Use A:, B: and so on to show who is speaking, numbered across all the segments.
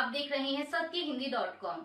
A: आप देख रहे हैं सत्यहिंदी.com।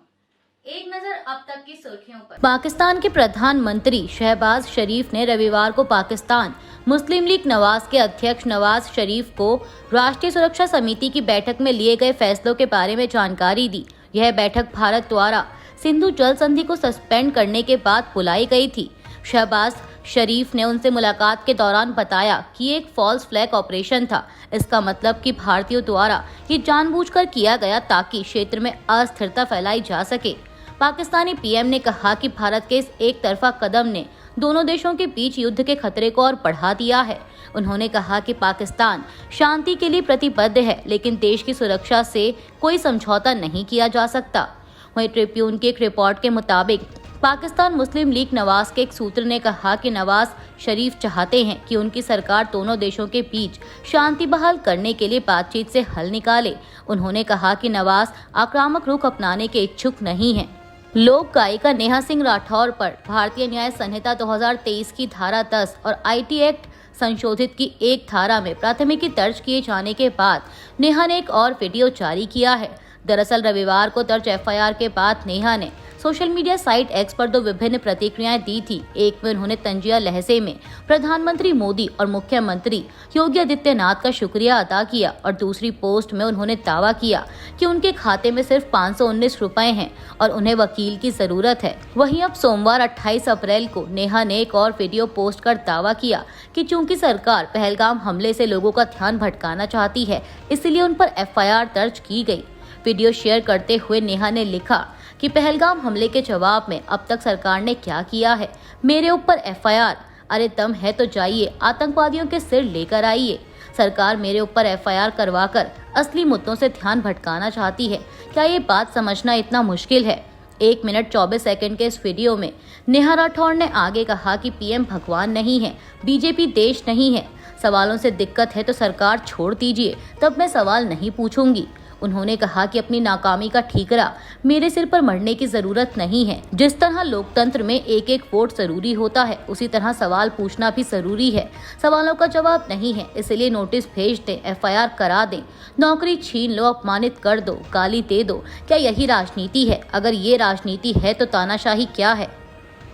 A: एक नजर अब तक की सुर्खियों पर।
B: पाकिस्तान के प्रधानमंत्री शहबाज शरीफ ने रविवार को पाकिस्तान मुस्लिम लीग नवाज के अध्यक्ष नवाज शरीफ को राष्ट्रीय सुरक्षा समिति की बैठक में लिए गए फैसलों के बारे में जानकारी दी। यह बैठक भारत द्वारा सिंधु जल संधि को सस्पेंड करने के बाद बुलाई गई थी। शहबाज शरीफ ने उनसे मुलाकात के दौरान बताया कि ये एक फॉल्स फ्लैग ऑपरेशन था। इसका मतलब कि भारतीयों द्वारा ये जानबूझकर किया गया ताकि क्षेत्र में अस्थिरता फैलाई जा सके। पाकिस्तानी पीएम ने कहा कि भारत के इस एक तरफा कदम ने दोनों देशों के बीच युद्ध के खतरे को और बढ़ा दिया है। उन्होंने कहा कि पाकिस्तान शांति के लिए प्रतिबद्ध है, लेकिन देश की सुरक्षा से कोई समझौता नहीं किया जा सकता। वहीं ट्रिब्यून की एक रिपोर्ट के मुताबिक पाकिस्तान मुस्लिम लीग नवाज के एक सूत्र ने कहा कि नवाज शरीफ चाहते हैं कि उनकी सरकार दोनों देशों के बीच शांति बहाल करने के लिए बातचीत से हल निकाले। उन्होंने कहा कि नवाज आक्रामक रुख अपनाने के इच्छुक नहीं हैं। लोक गायिका नेहा सिंह राठौर पर भारतीय न्याय संहिता 2023 की धारा 10 और आईटी एक्ट संशोधित की एक धारा में प्राथमिकी दर्ज किए जाने के बाद नेहा ने एक और वीडियो जारी किया है। दरअसल रविवार को दर्ज एफआईआर के बाद नेहा ने सोशल मीडिया साइट एक्स पर दो विभिन्न प्रतिक्रियाएं दी थी। एक में उन्होंने तंजिया लहजे में प्रधानमंत्री मोदी और मुख्यमंत्री योगी आदित्यनाथ का शुक्रिया अदा किया और दूसरी पोस्ट में उन्होंने दावा किया कि उनके खाते में सिर्फ 519 रुपए हैं और उन्हें वकील की जरूरत है। वहीं अब सोमवार 28 अप्रैल को नेहा ने एक और वीडियो पोस्ट कर दावा किया कि चूंकि सरकार पहलगाम हमले से लोगों का ध्यान भटकाना चाहती है, इसलिए उन पर एफआईआर दर्ज की गई। वीडियो शेयर करते हुए नेहा ने लिखा कि पहलगाम हमले के जवाब में अब तक सरकार ने क्या किया है, मेरे ऊपर एफआईआर, अरे दम है तो जाइए आतंकवादियों के सिर लेकर आइए। सरकार मेरे ऊपर एफआईआर करवाकर असली मुद्दों से ध्यान भटकाना चाहती है। क्या ये बात समझना इतना मुश्किल है? 1 मिनट 24 सेकंड के इस वीडियो में नेहा राठौर ने आगे कहा कि पीएम भगवान नहीं है, बीजेपी देश नहीं है। सवालों से दिक्कत है तो सरकार छोड़ दीजिए, तब मैं सवाल नहीं पूछूंगी। उन्होंने कहा कि अपनी नाकामी का ठीकरा मेरे सिर पर मरने की जरूरत नहीं है। जिस तरह लोकतंत्र में एक एक वोट जरूरी होता है, उसी तरह सवाल पूछना भी जरूरी है। सवालों का जवाब नहीं है, इसलिए नोटिस भेज दें, एफआईआर करा दें, नौकरी छीन लो, अपमानित कर दो, गाली दे दो। क्या यही राजनीति है? अगर ये राजनीति है तो तानाशाही क्या है?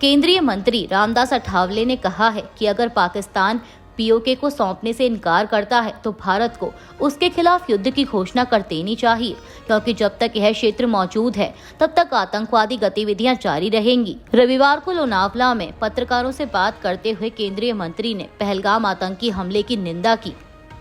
B: केंद्रीय मंत्री रामदास अठावले ने कहा है कि अगर पाकिस्तान पीओके को सौंपने से इनकार करता है तो भारत को उसके खिलाफ युद्ध की घोषणा कर देनी चाहिए, क्योंकि जब तक यह क्षेत्र मौजूद है तब तक आतंकवादी गतिविधियां जारी रहेंगी। रविवार को लोनावला में पत्रकारों से बात करते हुए केंद्रीय मंत्री ने पहलगाम आतंकी हमले की निंदा की।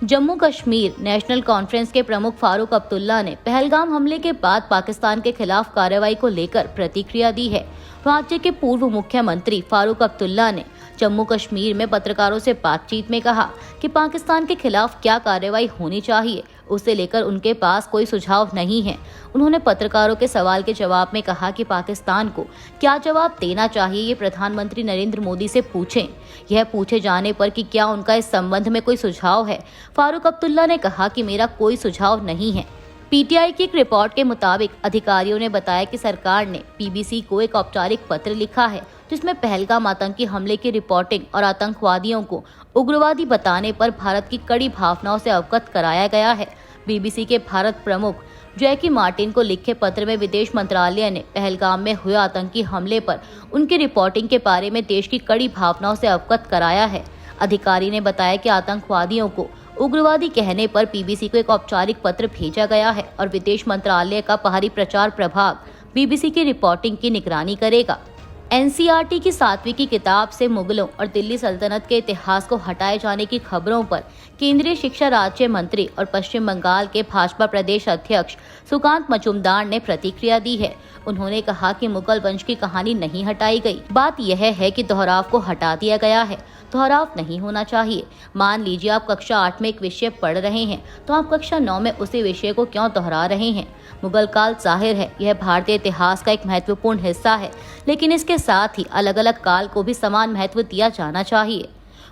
B: जम्मू कश्मीर नेशनल कॉन्फ्रेंस के प्रमुख फारूक अब्दुल्ला ने पहलगाम हमले के बाद पाकिस्तान के खिलाफ कार्रवाई को लेकर प्रतिक्रिया दी है। राज्य के पूर्व मुख्यमंत्री फारूक अब्दुल्ला ने जम्मू कश्मीर में पत्रकारों से बातचीत में कहा कि पाकिस्तान के खिलाफ क्या कार्रवाई होनी चाहिए, उसे लेकर उनके पास कोई सुझाव नहीं है। उन्होंने पत्रकारों के सवाल के जवाब में कहा कि पाकिस्तान को क्या जवाब देना चाहिए ये प्रधानमंत्री नरेंद्र मोदी से पूछें। यह पूछे जाने पर कि क्या उनका इस संबंध में कोई सुझाव है, फारूक अब्दुल्ला ने कहा कि मेरा कोई सुझाव नहीं है। पीटीआई की एक रिपोर्ट के मुताबिक अधिकारियों ने बताया कि सरकार ने पीबीसी को एक औपचारिक पत्र लिखा है जिसमें पहलगाम आतंकी हमले की रिपोर्टिंग और आतंकवादियों को उग्रवादी बताने पर भारत की कड़ी भावनाओं से अवगत कराया गया है। बीबीसी के भारत प्रमुख जैकी मार्टिन को लिखे पत्र में विदेश मंत्रालय ने पहलगाम में हुए आतंकी हमले पर उनकी रिपोर्टिंग के बारे में देश की कड़ी भावनाओं से अवगत कराया है। अधिकारी ने बताया कि आतंकवादियों को उग्रवादी कहने पर बीबीसी को एक औपचारिक पत्र भेजा गया है और विदेश मंत्रालय का बाहरी प्रचार प्रभाग बीबीसी की रिपोर्टिंग की निगरानी करेगा। एनसीईआरटी की 7वीं की किताब से मुगलों और दिल्ली सल्तनत के इतिहास को हटाए जाने की खबरों पर केंद्रीय शिक्षा राज्य मंत्री और पश्चिम बंगाल के भाजपा प्रदेश अध्यक्ष सुकांत मजूमदार ने प्रतिक्रिया दी है। उन्होंने कहा कि मुगल वंश की कहानी नहीं हटाई गई, बात यह है कि दोहराव को हटा दिया गया है। दोहराव नहीं होना चाहिए। मान लीजिए आप कक्षा 8 में एक विषय पढ़ रहे हैं तो आप कक्षा 9 में उसी विषय को क्यों दोहरा रहे हैं? मुगल काल जाहिर है यह भारतीय इतिहास का एक महत्वपूर्ण हिस्सा है, लेकिन इसके साथ ही अलग अलग काल को भी समान महत्व दिया जाना चाहिए।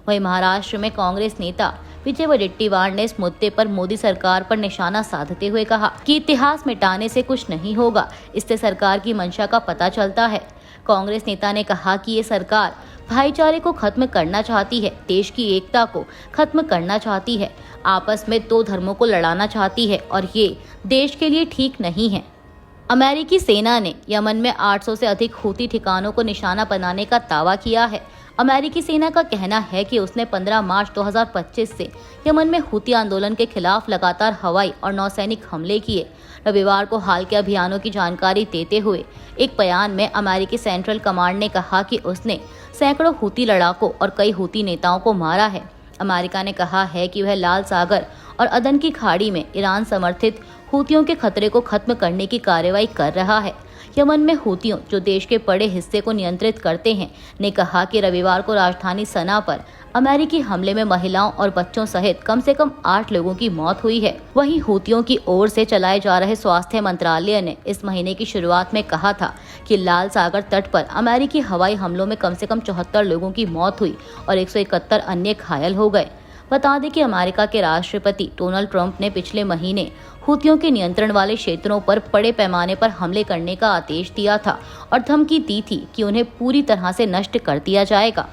B: वहीं महाराष्ट्र में कांग्रेस नेता विजय वडेट्टीवार ने इस मुद्दे पर मोदी सरकार पर निशाना साधते हुए कहा कि इतिहास मिटाने से कुछ नहीं होगा, इससे सरकार की मंशा का पता चलता है। कांग्रेस नेता ने कहा कि ये सरकार भाईचारे को खत्म करना चाहती है, देश की एकता को खत्म करना चाहती है, आपस में दो धर्मों को लड़ाना चाहती है और ये देश के लिए ठीक नहीं है। अमेरिकी सेना ने यमन में 800 से अधिक हूती ठिकानों को निशाना बनाने का दावा किया है। अमेरिकी सेना का कहना है कि उसने 15 मार्च 2025 से यमन में हूती आंदोलन के खिलाफ लगातार हवाई और नौसैनिक हमले किए। रविवार को हाल के अभियानों की जानकारी देते हुए एक बयान में अमेरिकी सेंट्रल कमांड ने कहा कि उसने सैकड़ों हूती लड़ाकों और कई हूती नेताओं को मारा है। अमेरिका ने कहा है कि वह लाल सागर और अदन की खाड़ी में ईरान समर्थित हूतियों के खतरे को खत्म करने की कार्रवाई कर रहा है। यमन में हूतियों, जो देश के बड़े हिस्से को नियंत्रित करते हैं, ने कहा कि रविवार को राजधानी सना पर अमेरिकी हमले में महिलाओं और बच्चों सहित कम से कम 8 लोगों की मौत हुई है। वहीं हूतियों की ओर से चलाए जा रहे स्वास्थ्य मंत्रालय ने इस महीने की शुरुआत में कहा था कि लाल सागर तट पर अमेरिकी हवाई हमलों में कम से कम 74 लोगों की मौत हुई और 171 अन्य घायल हो गए। बता दें कि अमेरिका के राष्ट्रपति डोनाल्ड ट्रंप ने पिछले महीने हूतियों के नियंत्रण वाले क्षेत्रों पर बड़े पैमाने पर हमले करने का आदेश दिया था और धमकी दी थी कि उन्हें पूरी तरह से नष्ट कर दिया जाएगा।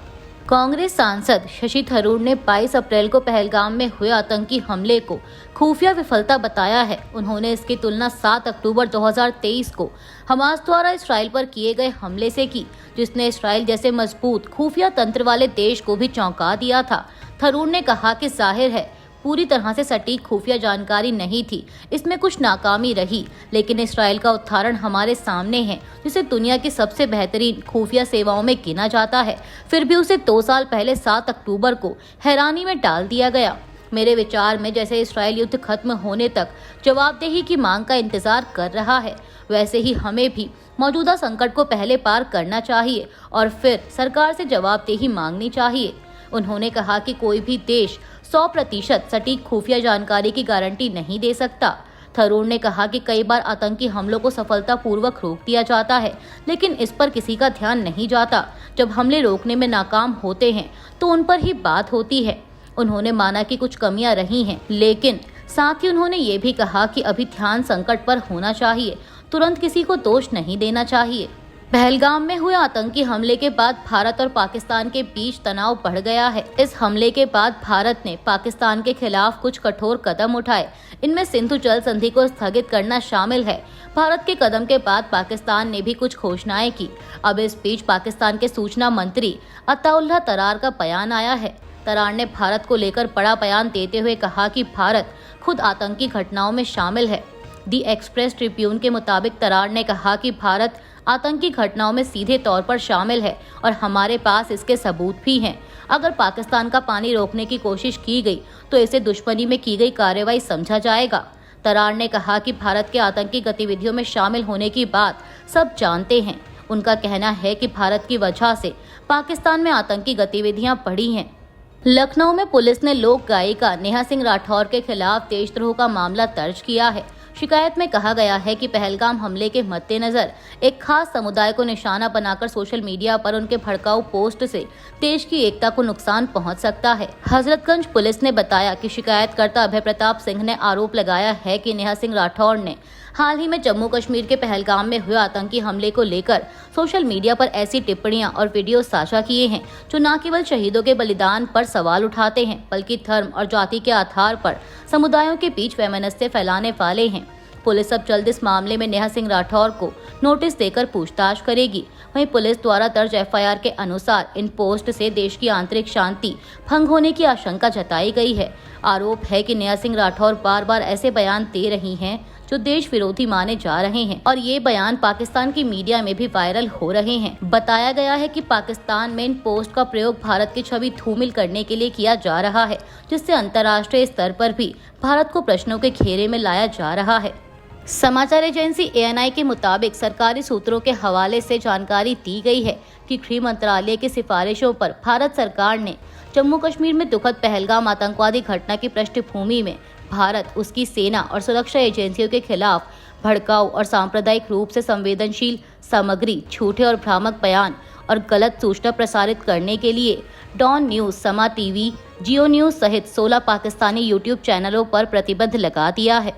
B: कांग्रेस सांसद शशि थरूर ने 22 अप्रैल को पहलगाम में हुए आतंकी हमले को खुफिया विफलता बताया है। उन्होंने इसकी तुलना 7 अक्टूबर 2023 को हमास द्वारा इसराइल पर किए गए हमले से की, जिसने इसराइल जैसे मजबूत खुफिया तंत्र वाले देश को भी चौंका दिया था। थरूर ने कहा कि जाहिर है पूरी तरह से सटीक खुफिया जानकारी नहीं थी, इसमें कुछ नाकामी रही, लेकिन इसराइल का उदाहरण हमारे सामने है, जिसे दुनिया की सबसे बेहतरीन खुफिया सेवाओं में गिना जाता है। फिर भी उसे 2 साल पहले 7 अक्टूबर को हैरानी में डाल दिया गया। मेरे विचार में जैसे इसराइल युद्ध खत्म होने तक जवाबदेही की मांग का इंतजार कर रहा है, वैसे ही हमें भी मौजूदा संकट को पहले पार करना चाहिए और फिर सरकार से जवाबदेही मांगनी चाहिए। उन्होंने कहा कि कोई भी देश 100% सटीक खुफिया जानकारी की गारंटी नहीं दे सकता। थरूर ने कहा कि कई बार आतंकी हमलों को सफलतापूर्वक रोक दिया जाता है, लेकिन इस पर किसी का ध्यान नहीं जाता। जब हमले रोकने में नाकाम होते हैं तो उन पर ही बात होती है। उन्होंने माना कि कुछ कमियां रही हैं, लेकिन साथ ही उन्होंने ये भी कहा कि अभी ध्यान संकट पर होना चाहिए, तुरंत किसी को दोष नहीं देना चाहिए। पहलगाम में हुए आतंकी हमले के बाद भारत और पाकिस्तान के बीच तनाव बढ़ गया है। इस हमले के बाद भारत ने पाकिस्तान के खिलाफ कुछ कठोर कदम उठाए, इनमें सिंधु जल संधि को स्थगित करना शामिल है। भारत के कदम के बाद पाकिस्तान ने भी कुछ घोषणाएं की। अब इस बीच पाकिस्तान के सूचना मंत्री अताउल्लाह तरार का बयान आया है। तरार ने भारत को लेकर बड़ा बयान देते हुए कहा कि भारत खुद आतंकी घटनाओं में शामिल है। दी एक्सप्रेस ट्रिब्यून के मुताबिक तरार ने कहा कि भारत आतंकी घटनाओं में सीधे तौर पर शामिल है और हमारे पास इसके सबूत भी हैं। अगर पाकिस्तान का पानी रोकने की कोशिश की गई तो इसे दुश्मनी में की गई कार्रवाई समझा जाएगा। तरार ने कहा कि भारत के आतंकी गतिविधियों में शामिल होने की बात सब जानते हैं। उनका कहना है कि भारत की वजह से पाकिस्तान में आतंकी गतिविधियां बढ़ी हैं। लखनऊ में पुलिस ने लोक गायिका नेहा सिंह राठौर के खिलाफ देशद्रोह का मामला दर्ज किया है। शिकायत में कहा गया है कि पहलगाम हमले के मद्देनजर एक खास समुदाय को निशाना बनाकर सोशल मीडिया पर उनके भड़काऊ पोस्ट से देश की एकता को नुकसान पहुंच सकता है। हजरतगंज पुलिस ने बताया कि शिकायतकर्ता अभय प्रताप सिंह ने आरोप लगाया है कि नेहा सिंह राठौर ने हाल ही में जम्मू कश्मीर के पहलगाम में हुए आतंकी हमले को लेकर सोशल मीडिया पर ऐसी टिप्पणियां और वीडियो साझा किए हैं जो न केवल शहीदों के बलिदान पर सवाल उठाते हैं, बल्कि धर्म और जाति के आधार पर समुदायों के बीच वैमनस्य फैलाने वाले हैं। पुलिस अब जल्द इस मामले में नेहा सिंह राठौर को नोटिस देकर पूछताछ करेगी। वहीं पुलिस द्वारा दर्ज एफआईआर के अनुसार इन पोस्ट से देश की आंतरिक शांति भंग होने की आशंका जताई गई है। आरोप है कि नेहा सिंह राठौर बार बार ऐसे बयान दे रही हैं जो देश विरोधी माने जा रहे हैं और ये बयान पाकिस्तान की मीडिया में भी वायरल हो रहे हैं। बताया गया है कि पाकिस्तान में इन पोस्ट का प्रयोग भारत की छवि धूमिल करने के लिए किया जा रहा है, जिससे अंतर्राष्ट्रीय स्तर पर भी भारत को प्रश्नों के घेरे में लाया जा रहा है। समाचार एजेंसी ANI के मुताबिक सरकारी सूत्रों के हवाले से जानकारी दी गई है कि गृह मंत्रालय की सिफारिशों पर भारत सरकार ने जम्मू कश्मीर में दुखद पहलगाम आतंकवादी घटना की पृष्ठभूमि में भारत, उसकी सेना और सुरक्षा एजेंसियों के खिलाफ भड़काऊ और सांप्रदायिक रूप से संवेदनशील सामग्री, झूठे और भ्रामक बयान और गलत सूचना प्रसारित करने के लिए डॉन न्यूज, समा टीवी, जियो न्यूज सहित 16 पाकिस्तानी यूट्यूब चैनलों पर प्रतिबंध लगा दिया है।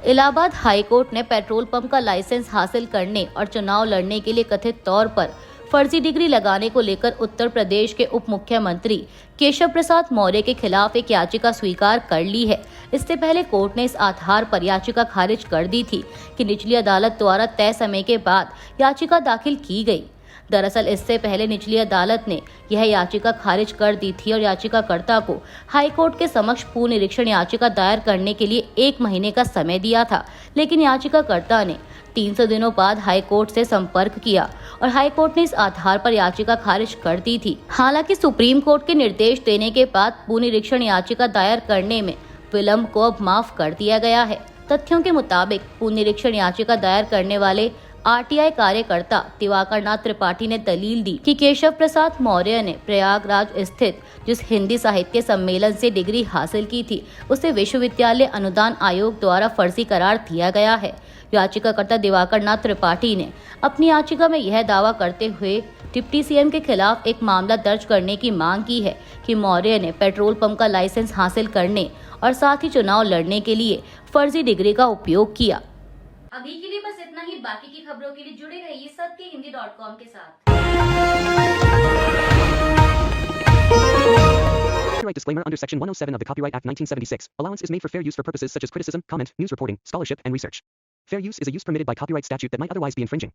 B: इलाहाबाद हाईकोर्ट ने पेट्रोल पंप का लाइसेंस हासिल करने और चुनाव लड़ने के लिए कथित तौर पर फर्जी डिग्री लगाने को लेकर उत्तर प्रदेश के उप मुख्यमंत्री केशव प्रसाद मौर्य के खिलाफ एक याचिका स्वीकार कर ली है। इससे पहले कोर्ट ने इस आधार पर याचिका खारिज कर दी थी कि निचली अदालत द्वारा तय समय के बाद याचिका दाखिल की गई। दरअसल इससे पहले निचली अदालत ने यह याचिका खारिज कर दी थी और याचिकाकर्ता को हाईकोर्ट के समक्ष पुनरीक्षण याचिका दायर करने के लिए 1 महीने का समय दिया था, लेकिन याचिकाकर्ता ने 300 दिनों बाद हाईकोर्ट से संपर्क किया और हाईकोर्ट ने इस आधार पर याचिका खारिज कर दी थी। हालांकि सुप्रीम कोर्ट के निर्देश देने के बाद पुनरीक्षण याचिका दायर करने में विलंब को अब माफ कर दिया गया है। तथ्यों के मुताबिक पुनरीक्षण याचिका दायर करने वाले आरटीआई कार्यकर्ता दिवाकर नाथ त्रिपाठी ने दलील दी कि केशव प्रसाद मौर्य ने प्रयागराज स्थित जिस हिंदी साहित्य सम्मेलन से डिग्री हासिल की थी उसे विश्वविद्यालय अनुदान आयोग द्वारा फर्जी करार दिया गया है। याचिकाकर्ता दिवाकर नाथ त्रिपाठी ने अपनी याचिका में यह दावा करते हुए डिप्टी सीएम के खिलाफ एक मामला दर्ज करने की मांग की है कि मौर्य ने पेट्रोल पंप का लाइसेंस हासिल करने और साथ ही चुनाव लड़ने के लिए फर्जी डिग्री का उपयोग किया।
A: अभी के लिए बस इतना ही। बाकी की खबरों के लिए जुड़े रहिए सत्यहिंदी.com के साथ।
C: Copyright disclaimer under Section 107 of the Copyright Act 1976. Allowance is made for fair use for purposes such as criticism, comment, news reporting, scholarship, and research. Fair use is a use permitted by copyright statute that might otherwise be infringing.